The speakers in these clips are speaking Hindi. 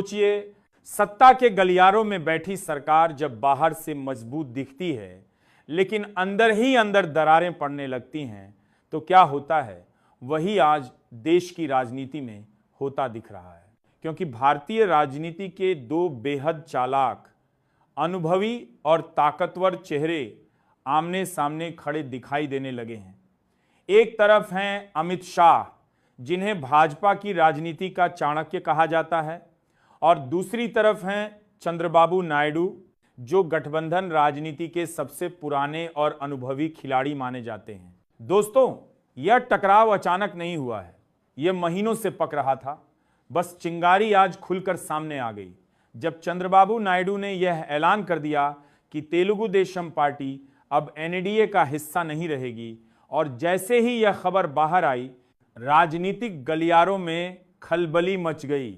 सोचिए, सत्ता के गलियारों में बैठी सरकार जब बाहर से मजबूत दिखती है लेकिन अंदर ही अंदर दरारें पड़ने लगती हैं तो क्या होता है, वही आज देश की राजनीति में होता दिख रहा है। क्योंकि भारतीय राजनीति के दो बेहद चालाक, अनुभवी और ताकतवर चेहरे आमने सामने खड़े दिखाई देने लगे हैं। एक तरफ हैं अमित शाह, जिन्हें भाजपा की राजनीति का चाणक्य कहा जाता है, और दूसरी तरफ हैं चंद्रबाबू नायडू, जो गठबंधन राजनीति के सबसे पुराने और अनुभवी खिलाड़ी माने जाते हैं। दोस्तों, यह टकराव अचानक नहीं हुआ है, यह महीनों से पक रहा था। बस चिंगारी आज खुलकर सामने आ गई जब चंद्रबाबू नायडू ने यह ऐलान कर दिया कि तेलुगु देशम पार्टी अब एनडीए का हिस्सा नहीं रहेगी। और जैसे ही यह खबर बाहर आई, राजनीतिक गलियारों में खलबली मच गई,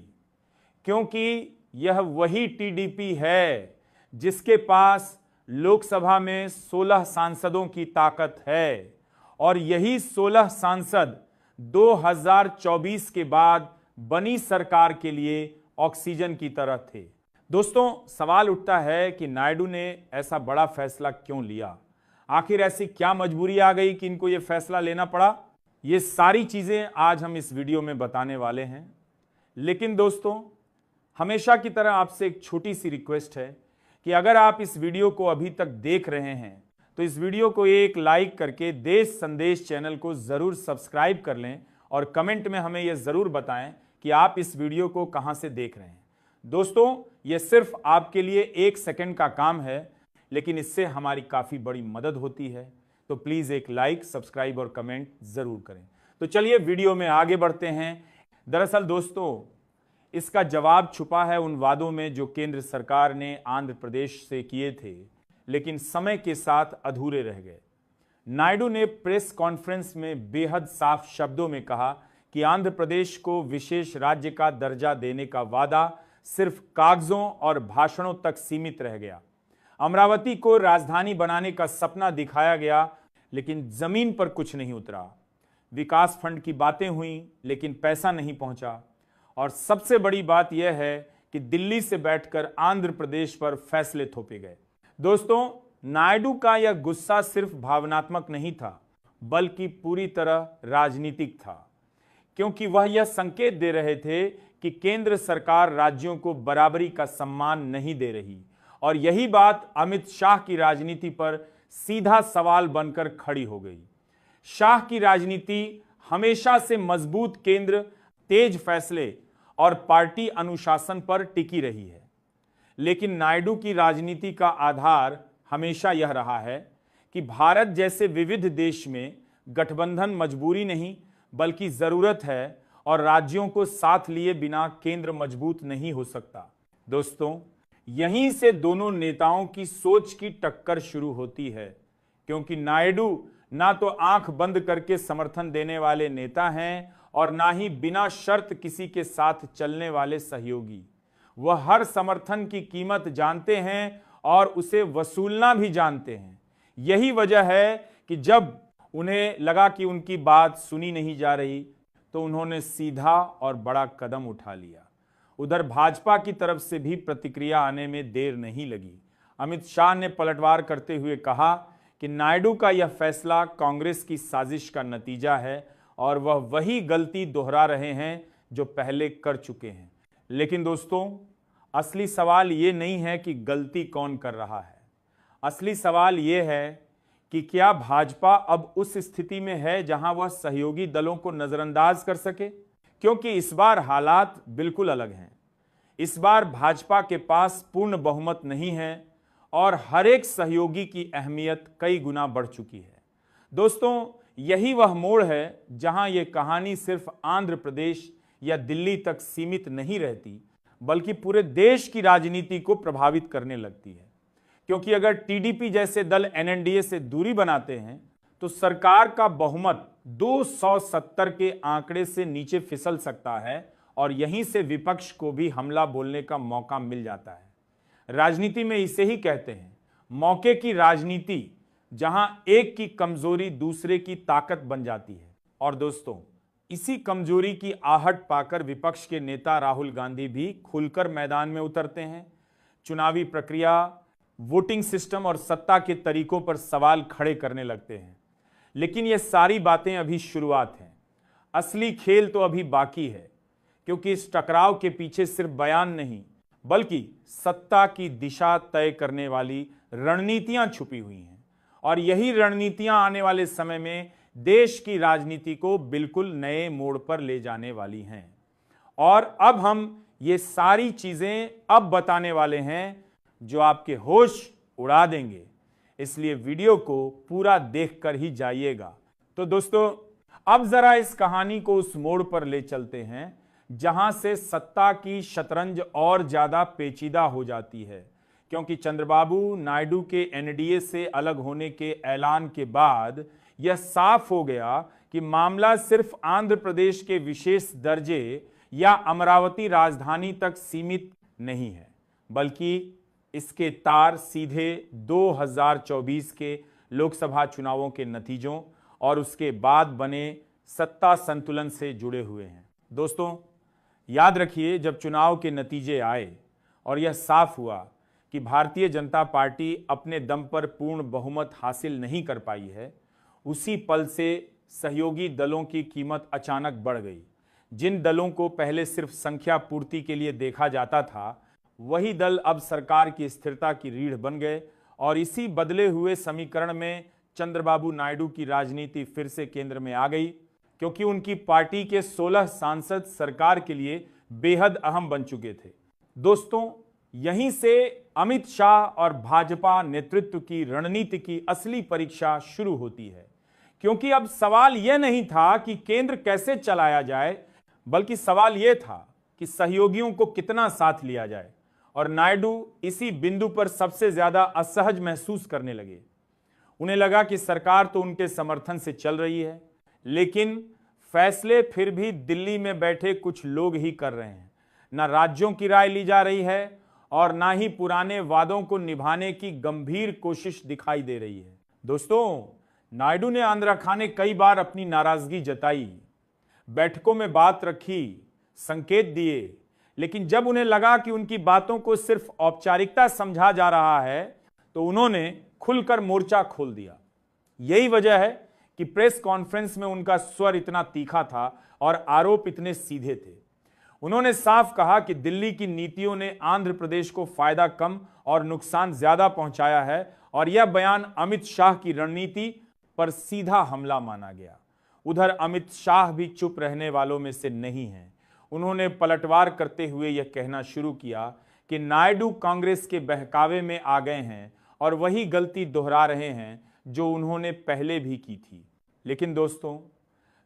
क्योंकि यह वही टीडीपी है जिसके पास लोकसभा में 16 सांसदों की ताकत है, और यही 16 सांसद 2024 के बाद बनी सरकार के लिए ऑक्सीजन की तरह थे। दोस्तों, सवाल उठता है कि नायडू ने ऐसा बड़ा फैसला क्यों लिया? आखिर ऐसी क्या मजबूरी आ गई कि इनको यह फैसला लेना पड़ा? ये सारी चीजें आज हम इस वीडियो में बताने वाले हैं। लेकिन दोस्तों, हमेशा की तरह आपसे एक छोटी सी रिक्वेस्ट है कि अगर आप इस वीडियो को अभी तक देख रहे हैं तो इस वीडियो को एक लाइक करके देश संदेश चैनल को जरूर सब्सक्राइब कर लें और कमेंट में हमें यह जरूर बताएं कि आप इस वीडियो को कहां से देख रहे हैं। दोस्तों, यह सिर्फ आपके लिए 1 सेकंड का काम है, लेकिन इससे हमारी काफी बड़ी मदद होती है। तो प्लीज एक लाइक, सब्सक्राइब और कमेंट जरूर करें। तो चलिए वीडियो में आगे बढ़ते हैं। दरअसल दोस्तों, इसका जवाब छुपा है उन वादों में जो केंद्र सरकार ने आंध्र प्रदेश से किए थे, लेकिन समय के साथ अधूरे रह गए। नायडू ने प्रेस कॉन्फ्रेंस में बेहद साफ शब्दों में कहा कि आंध्र प्रदेश को विशेष राज्य का दर्जा देने का वादा सिर्फ कागजों और भाषणों तक सीमित रह गया। अमरावती को राजधानी बनाने का सपना दिखाया गया, लेकिन जमीन पर कुछ नहीं उतरा। विकास फंड की बातें हुई, लेकिन पैसा नहीं पहुंचा। और सबसे बड़ी बात यह है कि दिल्ली से बैठकर आंध्र प्रदेश पर फैसले थोपे गए। दोस्तों, नायडू का यह गुस्सा सिर्फ भावनात्मक नहीं था, बल्कि पूरी तरह राजनीतिक था, क्योंकि वह यह संकेत दे रहे थे कि केंद्र सरकार राज्यों को बराबरी का सम्मान नहीं दे रही। और यही बात अमित शाह की राजनीति पर सीधा सवाल बनकर खड़ी हो गई। शाह की राजनीति हमेशा से मजबूत केंद्र, तेज फैसले और पार्टी अनुशासन पर टिकी रही है, लेकिन नायडू की राजनीति का आधार हमेशा यह रहा है कि भारत जैसे विविध देश में गठबंधन मजबूरी नहीं बल्कि जरूरत है, और राज्यों को साथ लिए बिना केंद्र मजबूत नहीं हो सकता। दोस्तों, यहीं से दोनों नेताओं की सोच की टक्कर शुरू होती है, क्योंकि नायडू ना तो आंख बंद करके समर्थन देने वाले नेता हैं और ना ही बिना शर्त किसी के साथ चलने वाले सहयोगी। वह हर समर्थन की कीमत जानते हैं और उसे वसूलना भी जानते हैं। यही वजह है कि जब उन्हें लगा कि उनकी बात सुनी नहीं जा रही, तो उन्होंने सीधा और बड़ा कदम उठा लिया। उधर भाजपा की तरफ से भी प्रतिक्रिया आने में देर नहीं लगी। अमित शाह ने पलटवार करते हुए कहा कि नायडू का यह फैसला कांग्रेस की साजिश का नतीजा है और वह वही गलती दोहरा रहे हैं जो पहले कर चुके हैं। लेकिन दोस्तों, असली सवाल ये नहीं है कि गलती कौन कर रहा है। असली सवाल ये है कि क्या भाजपा अब उस स्थिति में है जहां वह सहयोगी दलों को नजरअंदाज कर सके? क्योंकि इस बार हालात बिल्कुल अलग हैं। इस बार भाजपा के पास पूर्ण बहुमत नहीं है और हर एक सहयोगी की अहमियत कई गुना बढ़ चुकी है। दोस्तों, यही वह मोड़ है जहां यह कहानी सिर्फ आंध्र प्रदेश या दिल्ली तक सीमित नहीं रहती, बल्कि पूरे देश की राजनीति को प्रभावित करने लगती है। क्योंकि अगर टीडीपी जैसे दल एनडीए से दूरी बनाते हैं तो सरकार का बहुमत 270 के आंकड़े से नीचे फिसल सकता है और यहीं से विपक्ष को भी हमला बोलने का मौका मिल जाता है। राजनीति में इसे ही कहते हैं मौके की राजनीति, जहां एक की कमजोरी दूसरे की ताकत बन जाती है। और दोस्तों, इसी कमजोरी की आहट पाकर विपक्ष के नेता राहुल गांधी भी खुलकर मैदान में उतरते हैं। चुनावी प्रक्रिया, वोटिंग सिस्टम और सत्ता के तरीकों पर सवाल खड़े करने लगते हैं। लेकिन ये सारी बातें अभी शुरुआत हैं। असली खेल तो अभी बाकी है, क्योंकि इस टकराव के पीछे सिर्फ बयान नहीं बल्कि सत्ता की दिशा तय करने वाली रणनीतियां छुपी हुई हैं। और यही रणनीतियां आने वाले समय में देश की राजनीति को बिल्कुल नए मोड़ पर ले जाने वाली हैं। और अब हम ये सारी चीजें अब बताने वाले हैं जो आपके होश उड़ा देंगे, इसलिए वीडियो को पूरा देखकर ही जाइएगा। तो दोस्तों, अब जरा इस कहानी को उस मोड़ पर ले चलते हैं जहां से सत्ता की शतरंज और ज्यादा पेचीदा हो जाती है, क्योंकि चंद्रबाबू नायडू के एनडीए से अलग होने के ऐलान के बाद यह साफ हो गया कि मामला सिर्फ आंध्र प्रदेश के विशेष दर्जे या अमरावती राजधानी तक सीमित नहीं है, बल्कि इसके तार सीधे 2024 के लोकसभा चुनावों के नतीजों और उसके बाद बने सत्ता संतुलन से जुड़े हुए हैं। दोस्तों, याद रखिए, जब चुनाव के नतीजे आए और यह साफ हुआ कि भारतीय जनता पार्टी अपने दम पर पूर्ण बहुमत हासिल नहीं कर पाई है, उसी पल से सहयोगी दलों की कीमत अचानक बढ़ गई। जिन दलों को पहले सिर्फ संख्या पूर्ति के लिए देखा जाता था, वही दल अब सरकार की स्थिरता की रीढ़ बन गए। और इसी बदले हुए समीकरण में चंद्रबाबू नायडू की राजनीति फिर से केंद्र में आ गई, क्योंकि उनकी पार्टी के 16 सांसद सरकार के लिए बेहद अहम बन चुके थे। दोस्तों, यहीं से अमित शाह और भाजपा नेतृत्व की रणनीति की असली परीक्षा शुरू होती है, क्योंकि अब सवाल यह नहीं था कि केंद्र कैसे चलाया जाए, बल्कि सवाल यह था कि सहयोगियों को कितना साथ लिया जाए। और नायडू इसी बिंदु पर सबसे ज्यादा असहज महसूस करने लगे। उन्हें लगा कि सरकार तो उनके समर्थन से चल रही है, लेकिन फैसले फिर भी दिल्ली में बैठे कुछ लोग ही कर रहे हैं। ना राज्यों की राय ली जा रही है और ना ही पुराने वादों को निभाने की गंभीर कोशिश दिखाई दे रही है। दोस्तों, नायडू ने आंध्रा खाने कई बार अपनी नाराजगी जताई, बैठकों में बात रखी, संकेत दिए, लेकिन जब उन्हें लगा कि उनकी बातों को सिर्फ औपचारिकता समझा जा रहा है, तो उन्होंने खुलकर मोर्चा खोल दिया। यही वजह है कि प्रेस कॉन्फ्रेंस में उनका स्वर इतना तीखा था और आरोप इतने सीधे थे। उन्होंने साफ कहा कि दिल्ली की नीतियों ने आंध्र प्रदेश को फायदा कम और नुकसान ज्यादा पहुंचाया है, और यह बयान अमित शाह की रणनीति पर सीधा हमला माना गया। उधर अमित शाह भी चुप रहने वालों में से नहीं हैं। उन्होंने पलटवार करते हुए यह कहना शुरू किया कि नायडू कांग्रेस के बहकावे में आ गए हैं और वही गलती दोहरा रहे हैं जो उन्होंने पहले भी की थी। लेकिन दोस्तों,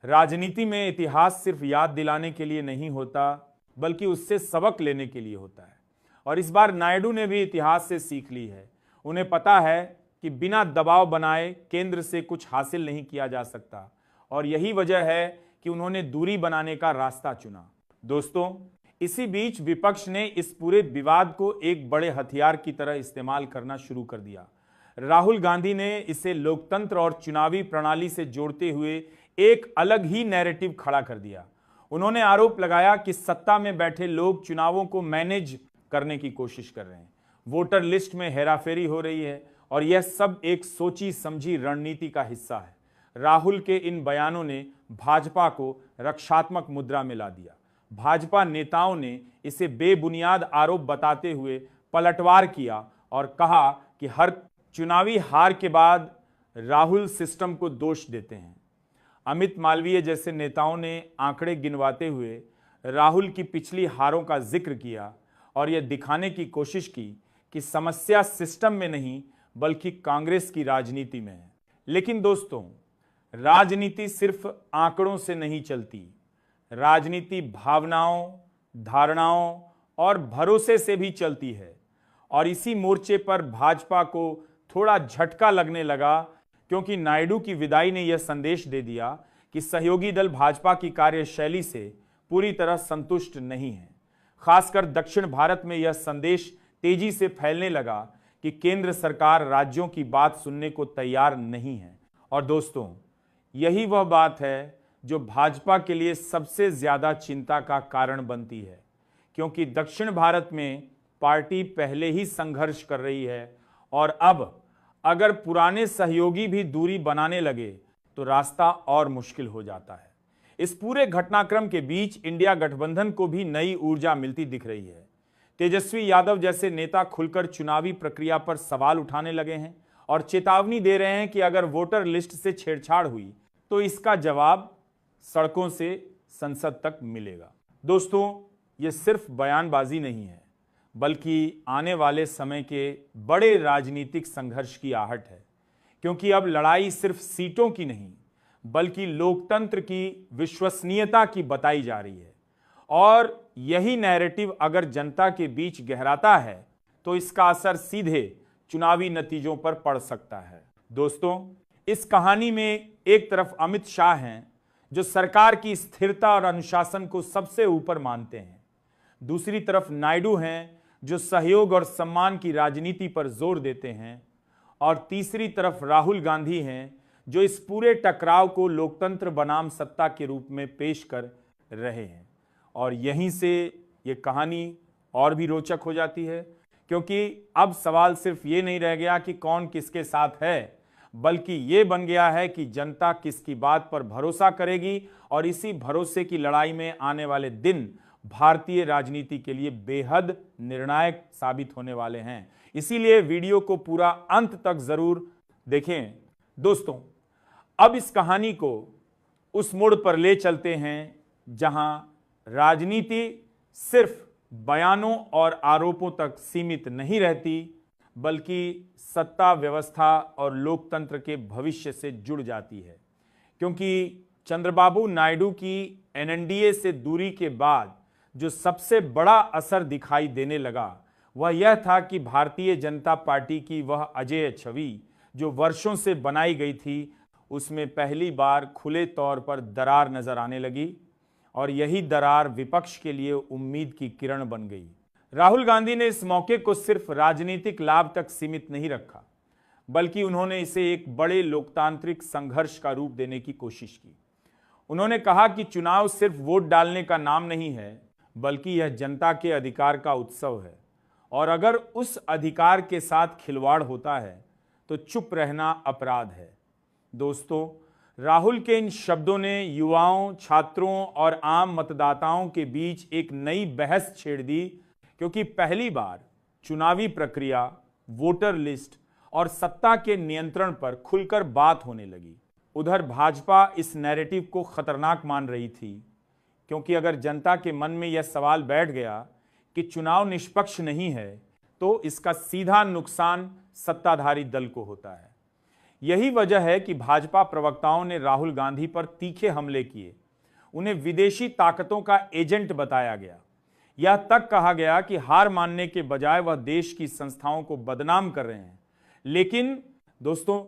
राजनीति में इतिहास सिर्फ याद दिलाने के लिए नहीं होता, बल्कि उससे सबक लेने के लिए होता है। और इस बार नायडू ने भी इतिहास से सीख ली है। उन्हें पता है कि बिना दबाव बनाए केंद्र से कुछ हासिल नहीं किया जा सकता, और यही वजह है कि उन्होंने दूरी बनाने का रास्ता चुना। दोस्तों, इसी बीच विपक्ष ने इस पूरे विवाद को एक बड़े हथियार की तरह इस्तेमाल करना शुरू कर दिया। राहुल गांधी ने इसे लोकतंत्र और चुनावी प्रणाली से जोड़ते हुए एक अलग ही नैरेटिव खड़ा कर दिया। उन्होंने आरोप लगाया कि सत्ता में बैठे लोग चुनावों को मैनेज करने की कोशिश कर रहे हैं, वोटर लिस्ट में हेराफेरी हो रही है, और यह सब एक सोची समझी रणनीति का हिस्सा है। राहुल के इन बयानों ने भाजपा को रक्षात्मक मुद्रा में ला दिया। भाजपा नेताओं ने इसे बेबुनियाद आरोप बताते हुए पलटवार किया और कहा कि हर चुनावी हार के बाद राहुल सिस्टम को दोष देते हैं। अमित मालवीय जैसे नेताओं ने आंकड़े गिनवाते हुए राहुल की पिछली हारों का जिक्र किया और यह दिखाने की कोशिश की कि समस्या सिस्टम में नहीं बल्कि कांग्रेस की राजनीति में है। लेकिन दोस्तों, राजनीति सिर्फ आंकड़ों से नहीं चलती। राजनीति भावनाओं, धारणाओं और भरोसे से भी चलती है। और इसी मोर्चे पर भाजपा को थोड़ा झटका लगने लगा, क्योंकि नायडू की विदाई ने यह संदेश दे दिया कि सहयोगी दल भाजपा की कार्यशैली से पूरी तरह संतुष्ट नहीं है। खासकर दक्षिण भारत में यह संदेश तेजी से फैलने लगा कि केंद्र सरकार राज्यों की बात सुनने को तैयार नहीं है। और दोस्तों, यही वह बात है जो भाजपा के लिए सबसे ज्यादा चिंता का कारण बनती है, क्योंकि दक्षिण भारत में पार्टी पहले ही संघर्ष कर रही है और अब अगर पुराने सहयोगी भी दूरी बनाने लगे तो रास्ता और मुश्किल हो जाता है। इस पूरे घटनाक्रम के बीच इंडिया गठबंधन को भी नई ऊर्जा मिलती दिख रही है। तेजस्वी यादव जैसे नेता खुलकर चुनावी प्रक्रिया पर सवाल उठाने लगे हैं और चेतावनी दे रहे हैं कि अगर वोटर लिस्ट से छेड़छाड़ हुई तो इसका जवाब सड़कों से संसद तक मिलेगा। दोस्तों, ये सिर्फ बयानबाजी नहीं है, बल्कि आने वाले समय के बड़े राजनीतिक संघर्ष की आहट है, क्योंकि अब लड़ाई सिर्फ सीटों की नहीं बल्कि लोकतंत्र की विश्वसनीयता की बताई जा रही है। और यही नैरेटिव अगर जनता के बीच गहराता है तो इसका असर सीधे चुनावी नतीजों पर पड़ सकता है। दोस्तों, इस कहानी में एक तरफ अमित शाह हैं जो सरकार की स्थिरता और अनुशासन को सबसे ऊपर मानते हैं, दूसरी तरफ नायडू हैं जो सहयोग और सम्मान की राजनीति पर जोर देते हैं, और तीसरी तरफ राहुल गांधी हैं जो इस पूरे टकराव को लोकतंत्र बनाम सत्ता के रूप में पेश कर रहे हैं। और यहीं से ये कहानी और भी रोचक हो जाती है, क्योंकि अब सवाल सिर्फ ये नहीं रह गया कि कौन किसके साथ है, बल्कि ये बन गया है कि जनता किसकी बात पर भरोसा करेगी, और इसी भरोसे की लड़ाई में आने वाले दिन भारतीय राजनीति के लिए बेहद निर्णायक साबित होने वाले हैं। इसीलिए वीडियो को पूरा अंत तक जरूर देखें। दोस्तों, अब इस कहानी को उस मोड़ पर ले चलते हैं जहां राजनीति सिर्फ बयानों और आरोपों तक सीमित नहीं रहती, बल्कि सत्ता व्यवस्था और लोकतंत्र के भविष्य से जुड़ जाती है। क्योंकि चंद्रबाबू नायडू की एनडीए से दूरी के बाद जो सबसे बड़ा असर दिखाई देने लगा वह यह था कि भारतीय जनता पार्टी की वह अजेय छवि जो वर्षों से बनाई गई थी, उसमें पहली बार खुले तौर पर दरार नजर आने लगी, और यही दरार विपक्ष के लिए उम्मीद की किरण बन गई। राहुल गांधी ने इस मौके को सिर्फ राजनीतिक लाभ तक सीमित नहीं रखा, बल्कि उन्होंने इसे एक बड़े लोकतांत्रिक संघर्ष का रूप देने की कोशिश की। उन्होंने कहा कि चुनाव सिर्फ वोट डालने का नाम नहीं है, बल्कि यह जनता के अधिकार का उत्सव है, और अगर उस अधिकार के साथ खिलवाड़ होता है तो चुप रहना अपराध है। दोस्तों, राहुल के इन शब्दों ने युवाओं, छात्रों और आम मतदाताओं के बीच एक नई बहस छेड़ दी, क्योंकि पहली बार चुनावी प्रक्रिया, वोटर लिस्ट और सत्ता के नियंत्रण पर खुलकर बात होने लगी। उधर भाजपा इस नैरेटिव को खतरनाक मान रही थी, क्योंकि अगर जनता के मन में यह सवाल बैठ गया कि चुनाव निष्पक्ष नहीं है तो इसका सीधा नुकसान सत्ताधारी दल को होता है। यही वजह है कि भाजपा प्रवक्ताओं ने राहुल गांधी पर तीखे हमले किए, उन्हें विदेशी ताकतों का एजेंट बताया गया, यह तक कहा गया कि हार मानने के बजाय वह देश की संस्थाओं को बदनाम कर रहे हैं। लेकिन दोस्तों,